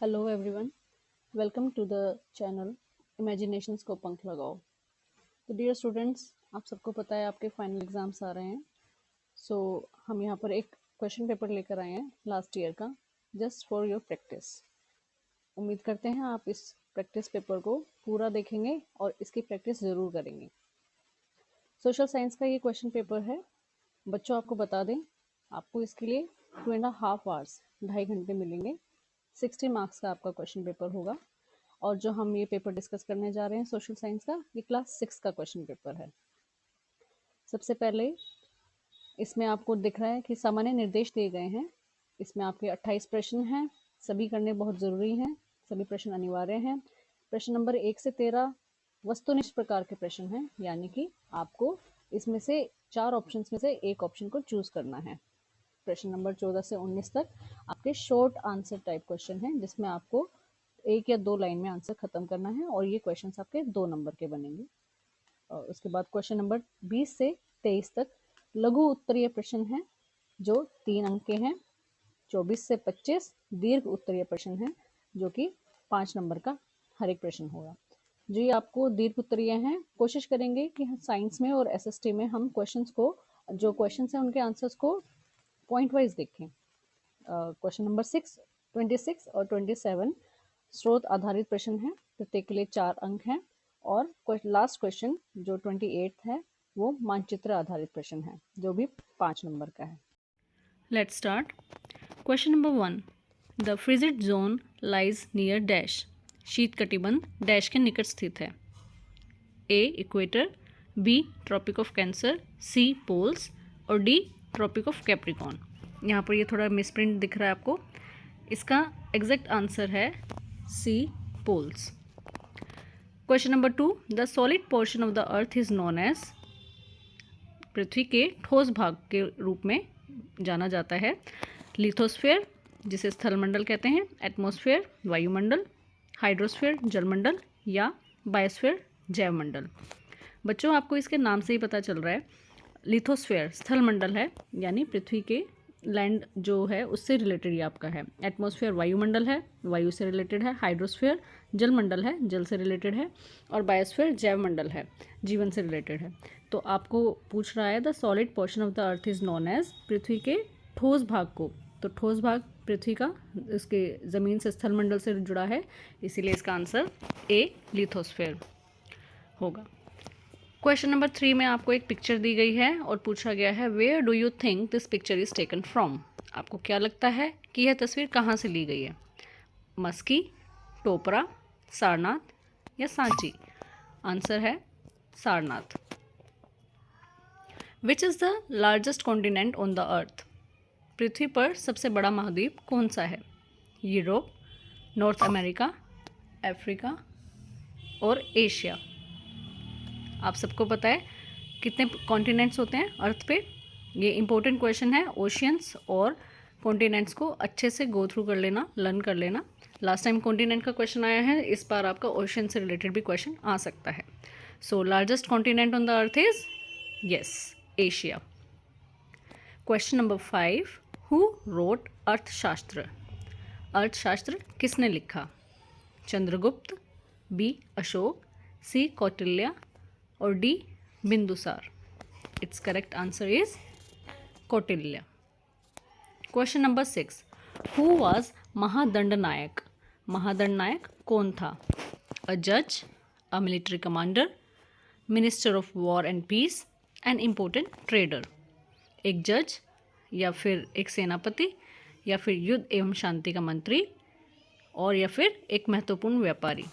Hello everyone, welcome to the channel imaginations को पंख लगाओ। तो डियर स्टूडेंट्स, आप सबको पता है आपके फाइनल एग्जाम्स आ रहे हैं। सो हम यहाँ पर एक क्वेश्चन पेपर लेकर आए हैं लास्ट ईयर का, जस्ट फॉर योर प्रैक्टिस। उम्मीद करते हैं आप इस प्रैक्टिस पेपर को पूरा देखेंगे और इसकी प्रैक्टिस ज़रूर करेंगे। सोशल साइंस का ये क्वेश्चन पेपर है। बच्चों, आपको बता दें, आपको इसके लिए 2.5 आवर्स 2.5 घंटे मिलेंगे। 60 मार्क्स का आपका क्वेश्चन पेपर होगा। और जो हम ये पेपर डिस्कस करने जा रहे हैं सोशल साइंस का, ये क्लास 6 का क्वेश्चन पेपर है। सबसे पहले इसमें आपको दिख रहा है कि सामान्य निर्देश दिए गए हैं। इसमें आपके 28 प्रश्न हैं, सभी करने बहुत ज़रूरी हैं, सभी प्रश्न अनिवार्य हैं। प्रश्न नंबर 1 से 13 वस्तुनिष्ठ प्रकार के प्रश्न हैं, यानी कि आपको इसमें से 4 ऑप्शंस में से एक ऑप्शन को चूज करना है। प्रश्न नंबर 14 से 19 तक आपके शॉर्ट आंसर टाइप क्वेश्चन हैं, जिसमें आपको 1 या 2 लाइन में आंसर खत्म करना है और ये क्वेश्चंस आपके 2 नंबर के बनेंगे। और उसके बाद क्वेश्चन नंबर 20 से 23 तक लघु उत्तरीय प्रश्न हैं, जो 3 अंक के हैं। 24 से 25 दीर्घ उत्तरीय प्रश्न हैं, जो कि 5 नंबर का हर एक प्रश्न होगा। जो ये आपको दीर्घ उत्तरीय हैं, कोशिश करेंगे कि साइंस में और एसएसटी में हम क्वेश्चंस को, जो क्वेश्चंस हैं उनके आंसर्स को पॉइंट वाइज देखें। क्वेश्चन नंबर 6, 26 और 27 स्रोत आधारित प्रश्न हैं, प्रत्येक के लिए 4 अंक हैं। और लास्ट क्वेश्चन जो 28 है, वो मानचित्र आधारित प्रश्न है, जो भी 5 नंबर का है। Let's start. Question number 1. The frigid zone lies near dash. शीत कटिबंध डैश के निकट स्थित है। A. Equator, B. Tropic of Cancer, C. Poles और D. Tropic of Capricorn. यहाँ पर ये थोड़ा मिसप्रिंट दिख रहा है आपको। इसका एग्जैक्ट आंसर है C. Poles. Question number 2. The solid portion of the earth is known as. पृथ्वी के ठोस भाग के रूप में जाना जाता है। लिथोस्फेयर, जिसे स्थलमंडल कहते हैं, एटमॉस्फेयर, वायुमंडल, हाइड्रोस्फेयर, जलमंडल, या बायोस्फेयर, जैवमंडल। बच्चों, आपको इसके नाम से ही पता चल रहा है, लिथोस्फेयर स्थलमंडल है, यानी पृथ्वी के लैंड जो है उससे रिलेटेड ये आपका है। एटमॉस्फेयर वायुमंडल है, वायु से रिलेटेड है। हाइड्रोस्फेयर जलमंडल है, जल से रिलेटेड है। और बायोस्फेयर जैवमंडल है, जीवन से रिलेटेड है। तो आपको पूछ रहा है the solid portion of the earth is known as, पृथ्वी के ठोस भाग को। तो ठोस भाग पृथ्वी का इसके ज़मीन से स्थलमंडल से जुड़ा है, इसीलिए इसका आंसर ए लिथोस्फेयर होगा। क्वेश्चन नंबर 3 में आपको एक पिक्चर दी गई है और पूछा गया है where do you think this picture is taken from. आपको क्या लगता है कि यह तस्वीर कहाँ से ली गई है? मस्की, टोपरा, सारनाथ या सांची? आंसर है Sarnath. Which is the largest continent on the earth. पृथ्वी पर सबसे बड़ा महाद्वीप कौन सा है? यूरोप, नॉर्थ अमेरिका, अफ्रीका और एशिया। आप सबको पता है कितने कॉन्टिनेंट्स होते हैं अर्थ पे। ये इंपॉर्टेंट क्वेश्चन है। ओशियंस और कॉन्टिनेंट्स को अच्छे से गो थ्रू कर लेना, लर्न कर लेना। लास्ट टाइम कॉन्टिनेंट का क्वेश्चन आया है, इस बार आपका ओशियन से रिलेटेड भी क्वेश्चन आ सकता है। So largest continent on the earth is yes Asia. Question number 5. Who wrote Arthashastra. Arthashastra किसने लिखा? चंद्रगुप्त, बी अशोक, सी कौटिल्य और D Bindusara. It's correct answer is Kautilya. Question number 6. Who was Mahadandanayaka. Mahadandanayaka कौन था? अ जज, a military commander, minister of war and peace, an important trader. एक जज, या फिर एक सेनापति, या फिर युद्ध एवं शांति का मंत्री, और या फिर एक महत्वपूर्ण व्यापारी।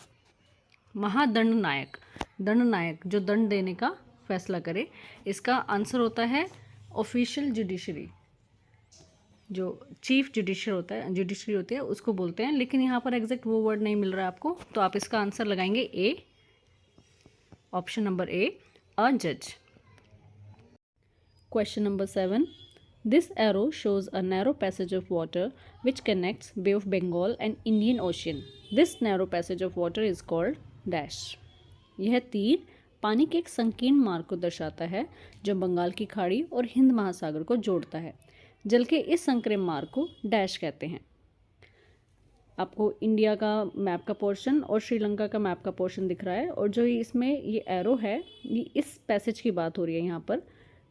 महादंडनायक, दंडनायक जो दंड देने का फैसला करे, इसका आंसर होता है ऑफिशियल जुडिशरी। जो चीफ जुडिशरी होती है उसको बोलते हैं, लेकिन यहाँ पर एग्जैक्ट वो वर्ड नहीं मिल रहा है आपको, तो आप इसका आंसर लगाएंगे ए, ऑप्शन नंबर ए, अ जज। Question number 7. This arrow shows a narrow passage of water which connects Bay of Bengal and Indian Ocean. This narrow passage of water is called dash. यह तीर पानी के एक संकीर्ण मार्ग को दर्शाता है जो बंगाल की खाड़ी और हिंद महासागर को जोड़ता है। जल के इस संकीर्ण मार्ग को डैश कहते हैं। आपको इंडिया का मैप का पोर्शन और श्रीलंका का मैप का पोर्शन दिख रहा है, और जो इसमें ये एरो है ये इस पैसेज की बात हो रही है यहाँ पर।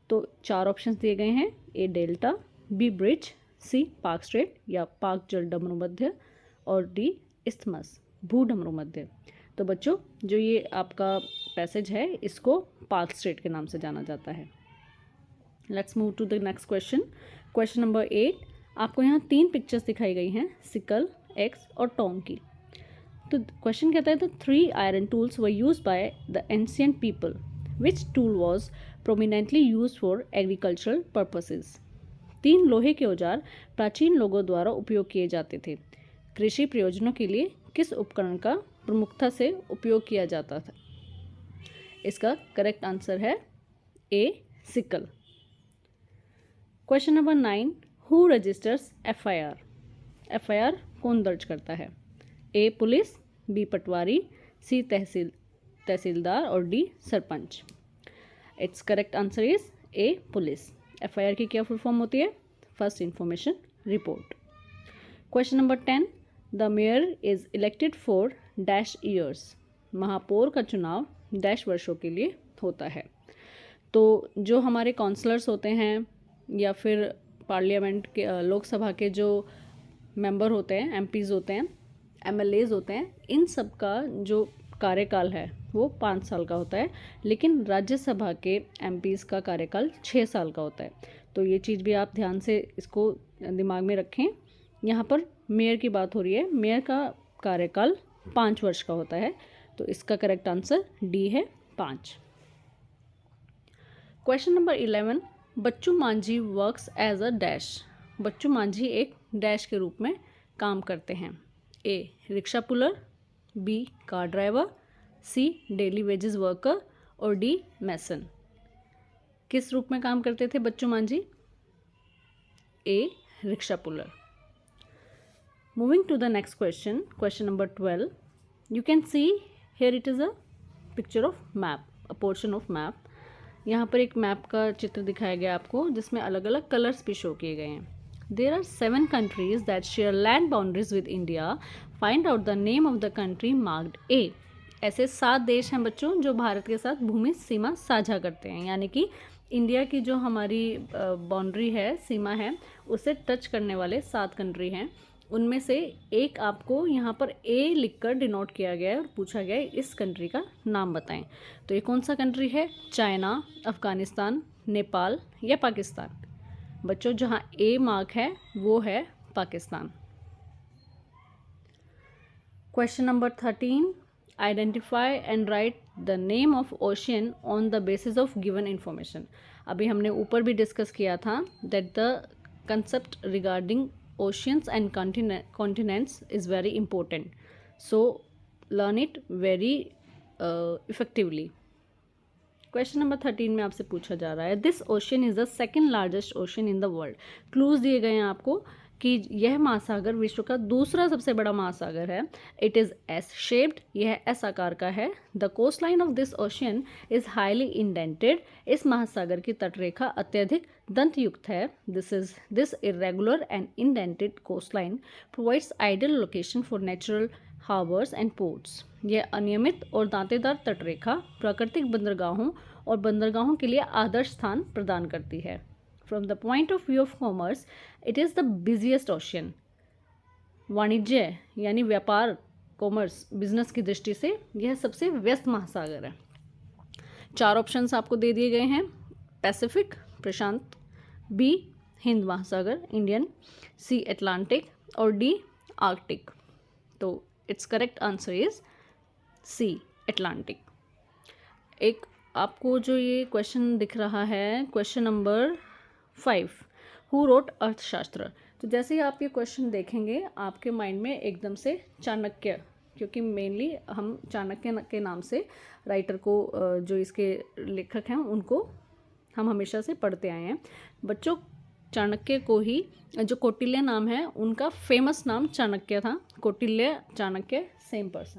तो 4 ऑप्शंस दिए गए हैं, ए डेल्टा, बी ब्रिज, सी पाक स्ट्रेट या पाक जल डमरू मध्य, और डी इस्थमस भू डमरू मध्य। तो बच्चों जो ये आपका पैसेज है इसको पाक स्ट्रेट के नाम से जाना जाता है। Let's move to the next question. Question number 8, आपको यहाँ 3 पिक्चर्स दिखाई गई हैं, सिकल, एक्स और टोंग की। तो क्वेश्चन कहता है the 3 iron tools were used by the ancient people, which tool was prominently used for agricultural purposes. 3 लोहे के औजार प्राचीन लोगों द्वारा उपयोग किए जाते थे। कृषि प्रयोजनों के लिए किस उपकरण का प्रमुखता से उपयोग किया जाता था? इसका करेक्ट आंसर है a sickle. Question number 9, who registers FIR. FIR कौन दर्ज करता है? ए पुलिस, बी पटवारी, सी तहसीलदार और D sarpanch. It's correct answer is a police. FIR की क्या फुल फॉर्म होती है? First information report. Question number 10, the mayor is elected for dash years. महापौर का चुनाव डैश वर्षों के लिए होता है। तो जो हमारे काउंसलर्स होते हैं या फिर पार्लियामेंट के लोकसभा के जो मेंबर होते हैं, एमपीज़ होते हैं, एमएलएज होते हैं, इन सब का जो कार्यकाल है वो 5 साल का होता है, लेकिन राज्यसभा के एमपीज़ का कार्यकाल 6 साल का होता है। तो ये चीज़ भी आप ध्यान से इसको दिमाग में रखें। यहाँ पर मेयर की बात हो रही है, मेयर का कार्यकाल 5 वर्ष का होता है, तो इसका करेक्ट आंसर डी है 5। Question number 11, Bachchu Manjhi works as a dash. Bachchu Manjhi एक डैश के रूप में काम करते हैं। A rickshaw puller, B car driver, C daily wages worker और डी मैसन। किस रूप में काम करते थे Bachchu Manjhi? A rickshaw puller. Moving to the next question, question number 12, you can see here it is a picture of map, a portion of map. यहाँ पर एक मैप का चित्र दिखाया गया आपको, जिसमें अलग अलग कलर्स भी शो किए गए हैं। There are 7 countries that share land boundaries with India, find out the name of the country marked A. ऐसे 7 देश हैं बच्चों जो भारत के साथ भूमि सीमा साझा करते हैं, यानी कि इंडिया की जो हमारी बाउंड्री है, सीमा है, उसे टच करने वाले 7 कंट्री हैं। उनमें से एक आपको यहाँ पर ए लिखकर डिनोट किया गया है और पूछा गया है इस कंट्री का नाम बताएं। तो ये कौन सा कंट्री है? चाइना, अफ़गानिस्तान, नेपाल या पाकिस्तान? बच्चों जहाँ ए मार्क है वो है Pakistan. Question number 13, identify and right the name of ocean on the basis of given information. अभी हमने ऊपर भी डिस्कस किया था that the concept regarding oceans and continents is very important, so learn it very effectively. Question number 13 में आपसे पूछा जा रहा है, this ocean is the second largest ocean in the world. Clues दिए गए हैं आपको कि यह महासागर विश्व का दूसरा सबसे बड़ा महासागर है। इट इज़ एस शेप्ड, यह एस आकार का है। The coast line of this ocean is highly indented, इस महासागर की तटरेखा अत्यधिक दंतयुक्त है। This irregular and indented coast line provides ideal location for natural harbours and ports. यह अनियमित और दांतेदार तटरेखा प्राकृतिक बंदरगाहों और बंदरगाहों के लिए आदर्श स्थान प्रदान करती है। From the point of view of commerce, it is the busiest ocean. वाणिज्य यानी व्यापार, कॉमर्स, बिजनेस की दृष्टि से यह सबसे व्यस्त महासागर है। 4 ऑप्शंस आपको दे दिए गए हैं, पैसिफिक प्रशांत, बी हिंद महासागर इंडियन, सी अटलांटिक और डी आर्कटिक। तो it's correct answer is C Atlantic. एक आपको जो ये क्वेश्चन दिख रहा है, क्वेश्चन नंबर 5, हु रोट अर्थशास्त्र। तो जैसे ही आप ये क्वेश्चन देखेंगे आपके माइंड में एकदम से चाणक्य, क्योंकि मेनली हम चाणक्य के नाम से राइटर को, जो इसके लेखक हैं उनको हम हमेशा से पढ़ते आए हैं। बच्चों चाणक्य को ही, जो कौटिल्य नाम है उनका फेमस नाम चाणक्य था। Kautilya Chanakya same person.